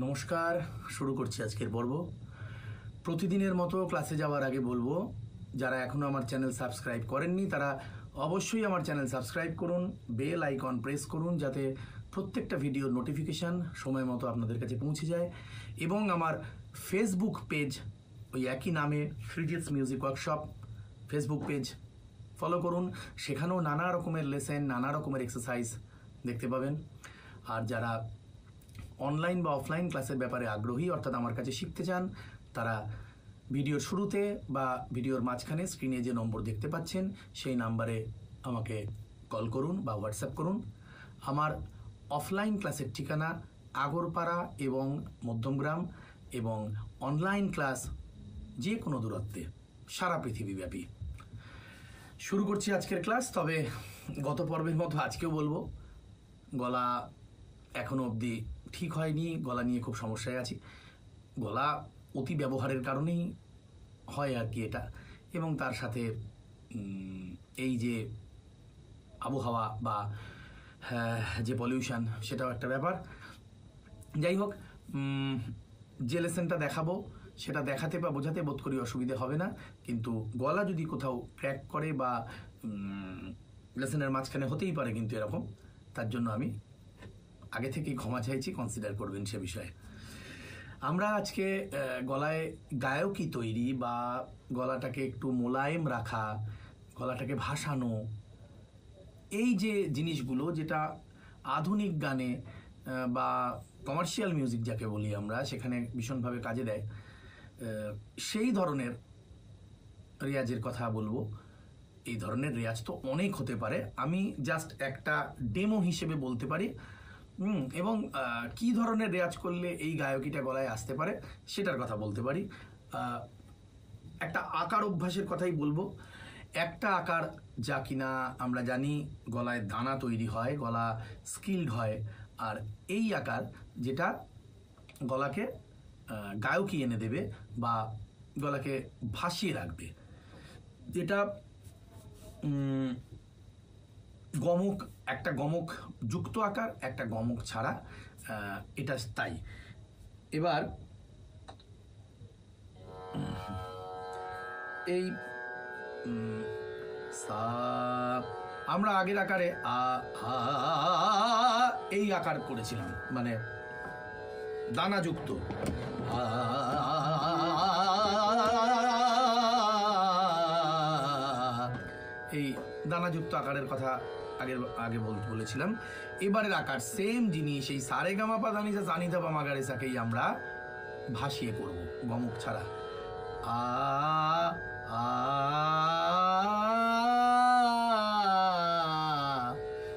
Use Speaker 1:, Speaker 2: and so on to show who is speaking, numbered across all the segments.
Speaker 1: নমস্কার, শুরু করছি আজকের পর্ব। প্রতিদিনের মতো ক্লাসে যাওয়ার আগে বলবো, যারা এখনও আমার চ্যানেল সাবস্ক্রাইব করেননি তারা অবশ্যই আমার চ্যানেল সাবস্ক্রাইব করুন, বেল আইকন প্রেস করুন যাতে প্রত্যেকটা ভিডিওর নোটিফিকেশান সময় মতো আপনাদের কাছে পৌঁছে যায়। এবং আমার ফেসবুক পেজ ওই একই নামে Srijit's music workshop Facebook page follow করুন। সেখানেও নানা রকমের লেসেন, নানা রকমের এক্সারসাইজ দেখতে পাবেন। আর যারা অনলাইন বা অফলাইন ক্লাসের ব্যাপারে আগ্রহী, অর্থাৎ আমার কাছে শিখতে চান, তারা ভিডিওর শুরুতে বা ভিডিওর মাঝখানে স্ক্রিনে যে নম্বর দেখতে পাচ্ছেন সেই নাম্বারে আমাকে কল করুন বা হোয়াটসঅ্যাপ করুন। আমার অফলাইন ক্লাসের ঠিকানা আগরপাড়া এবং মধ্যমগ্রাম, এবং অনলাইন ক্লাস যে কোনো দূরত্বে সারা পৃথিবীব্যাপী। শুরু করছি আজকের ক্লাস। তবে গত পর্বের মতো আজকেও বলবো, গলা এখনও অবধি ঠিক হয়নি, গলা নিয়ে খুব সমস্যায় আছি। গলা অতি ব্যবহারের কারণেই হয় আর কি এটা, এবং তার সাথে এই যে আবহাওয়া বা যে পলিউশন, সেটাও একটা ব্যাপার। যাই হোক, যে লেসেনটা দেখাবো সেটা দেখাতে বা বোঝাতে বোধ করি অসুবিধে হবে না, কিন্তু গলা যদি কোথাও ক্র্যাক করে বা লেসেনের মাঝখানে হতেই পারে কিন্তু এরকম, তার জন্য আমি আগে থেকেই ক্ষমা চাইছি, কনসিডার করবেন সে বিষয়ে। আমরা আজকে গলায় গায়কী তৈরি বা গলাটাকে একটু মোলায়েম রাখা, গলাটাকে ভাসানো, এই যে জিনিসগুলো যেটা আধুনিক গানে বা কমার্শিয়াল মিউজিক যাকে বলি আমরা, সেখানে ভীষণভাবে কাজে দেয়, সেই ধরনের রেয়াজের কথা বলবো। এই ধরনের রেয়াজ তো অনেক হতে পারে, আমি জাস্ট একটা ডেমো হিসেবে বলতে পারি, এবং কি ধরনের রেয়াজ করলে এই গায়কিটা গলায় আসতে পারে সেটার কথা বলতে পারি। একটা আকার অভ্যাসের কথাই বলবো। একটা আকার যা কিনা আমরা জানি গলায় দানা তৈরি হয়, গলা স্কিল্ড হয়, আর এই আকার যেটা গলাকে গায়কি এনে দেবে বা গলাকে ভাসিয়ে রাখবে, যেটা গমক, একটা গমক যুক্ত আকার, একটা গমক ছাড়া, এটা তাই। এবার এই আমরা আগের আকারে এই আকার করেছিলাম, মানে দানাযুক্ত, এই দানাযুক্ত আকারের কথা আগে বলেছিলাম। এবারের আকার সেম জিনিস, এই সারে গামা পা দানি জানি ধা মা গা রে সাকেই আমরা ভাসিয়ে করব গমক ছাড়া।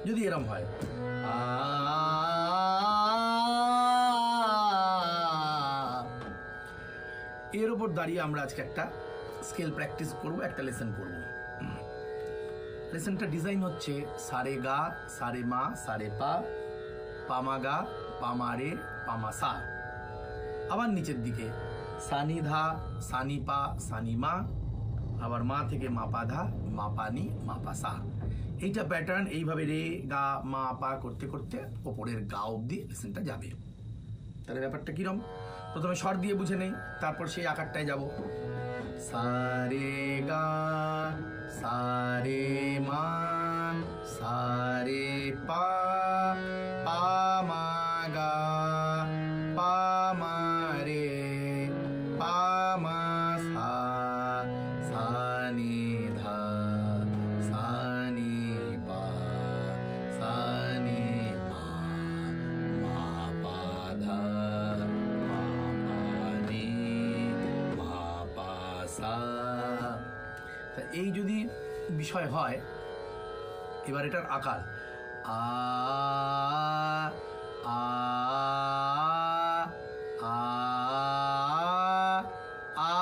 Speaker 1: যদি এরম হয়, এর উপর দাঁড়িয়ে আমরা আজকে একটা স্কেল প্র্যাকটিস করব, একটা লেসন করব। লেসনটা ডিজাইন হচ্ছে সারে গা, সারে মা, সারে পা, পামা গা, পামা রে, পামা সা। আবার নিচের দিকে সানি ধা, সানি পা, সানি মা, আবার মা থেকে মা পা ধা, মা পা নি, মা পা সা। এইটা প্যাটার্ন, এইভাবে রে গা মা পা করতে করতে ওপরের গা অবধি লেসনটা যাবে। তাহলে ব্যাপারটা কিরম, প্রথমে স্বর দিয়ে বুঝে নেই, তারপর সেই আকারটায় যাব। সারে গা, সারে মা, সারে পা, পা মা গা, পা মা রে, পা মা সা, সা নি ধা, সা নি পা, সা নি মা, মা পা ধা, মা পা নি, মা পা সা। এই যদি বিষয় হয়, এবার এটার আকার আ আ আ আ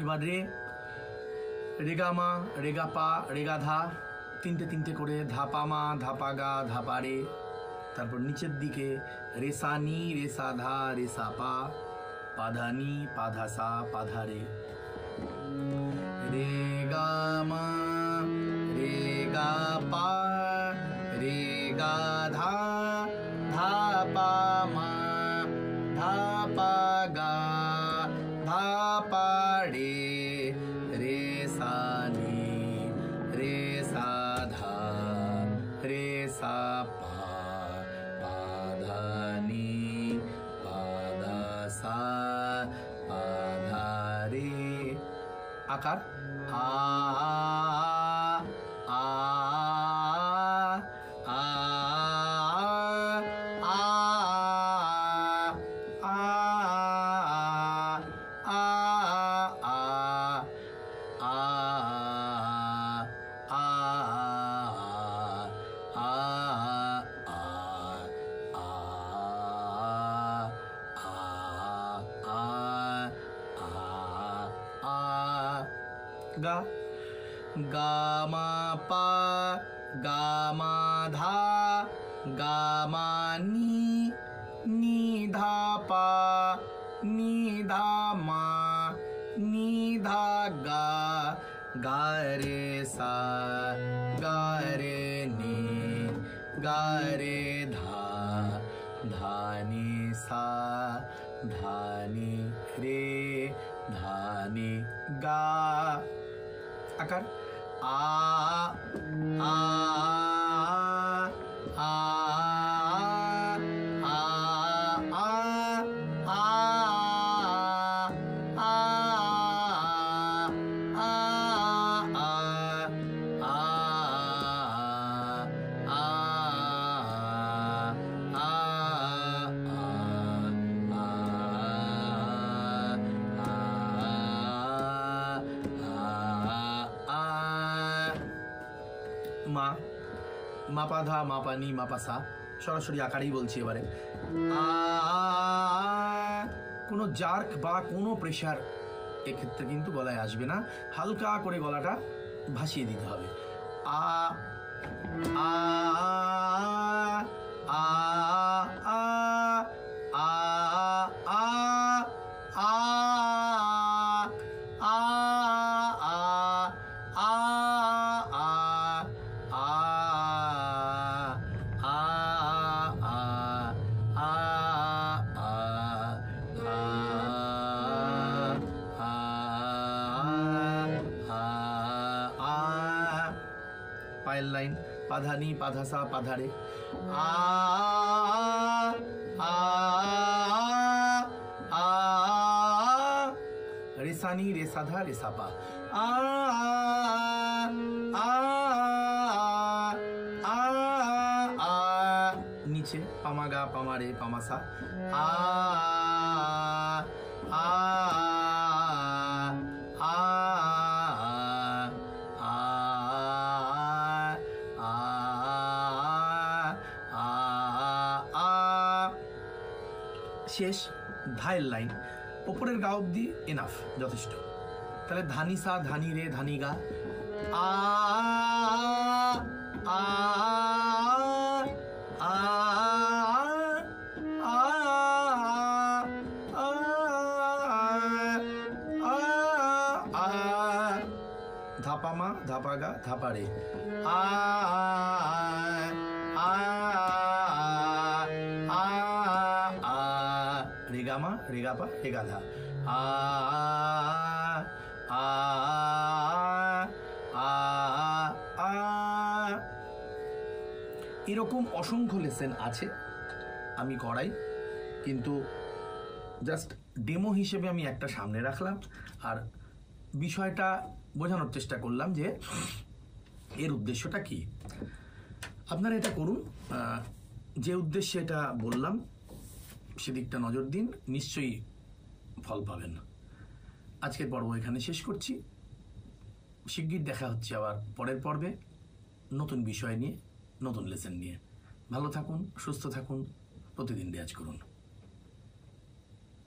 Speaker 1: এবার রে রেগামা, রেগাপা, রেগাধা, তিনটে তিনটে করে ধাপামা, ধাপাগা, ধাপারে। তারপর নিচের দিকে রেসানি, রেসাধা, রেসাপা, পাধানি, পাধাসা, পাধারে। রেগামা, রেগাপা, রেগাধা, ধাপামা, ধাপাগা, ধাপারে, রেসানি, রেসাধা, রেসাপা, পাধানি, পাধাসা, পাধারে। আকার আ আ আ গা গামা পা গামা ধা গামা নি ধা পা নি ধা মা নি ধা গা গা রে সা গা রে নি গা রে ধা ধা নি সা ধা নি রে ধা নি গা। আকার আ আ আ আ আ আ মা মাপাধা মাপানি মাপাসা সরাসরি আকারেই বলছি এবারে। কোনো জার্ক বা কোনো প্রেশার এক্ষেত্রে কিন্তু গলায় আসবে না, হালকা করে গলাটা ভাসিয়ে দিতে হবে। আ আ আ আ আ আ আ পায়ের লাইন পাধানি পাধাসা পাধারে। আ আ আ রেসানি রেসাধা রেসাপা। আ আ আ আ নিচে পামাগা পামারে পামাসা। আ আ আ শেষ ধায়ের লাইন ওপরের গা অব্দি এনাফ যথেষ্ট। তাহলে ধানি সা ধানি রে ধানি গা। আ আ আ ধাপামা ধাপাগা ধাপারে। আ আ আ রেগামা রেগাপা রেগাধা। আ আ আ আ এরকম অসংখ্য লেসেন আছে আমি করাই, কিন্তু জাস্ট ডেমো হিসেবে আমি একটা সামনে রাখলাম আর বিষয়টা বোঝানোর চেষ্টা করলাম যে এর উদ্দেশ্যটা কি। আপনারা এটা করুন, যে উদ্দেশ্যে এটা বললাম সেদিকটা নজর দিন, নিশ্চয়ই ফল পাবেন। আজকের পর্ব এখানে শেষ করছি, শিগগির দেখা হচ্ছে আবার পরের পর্বে নতুন বিষয় নিয়ে, নতুন লেসেন নিয়ে। ভালো থাকুন, সুস্থ থাকুন, প্রতিদিন রেয়াজ করুন।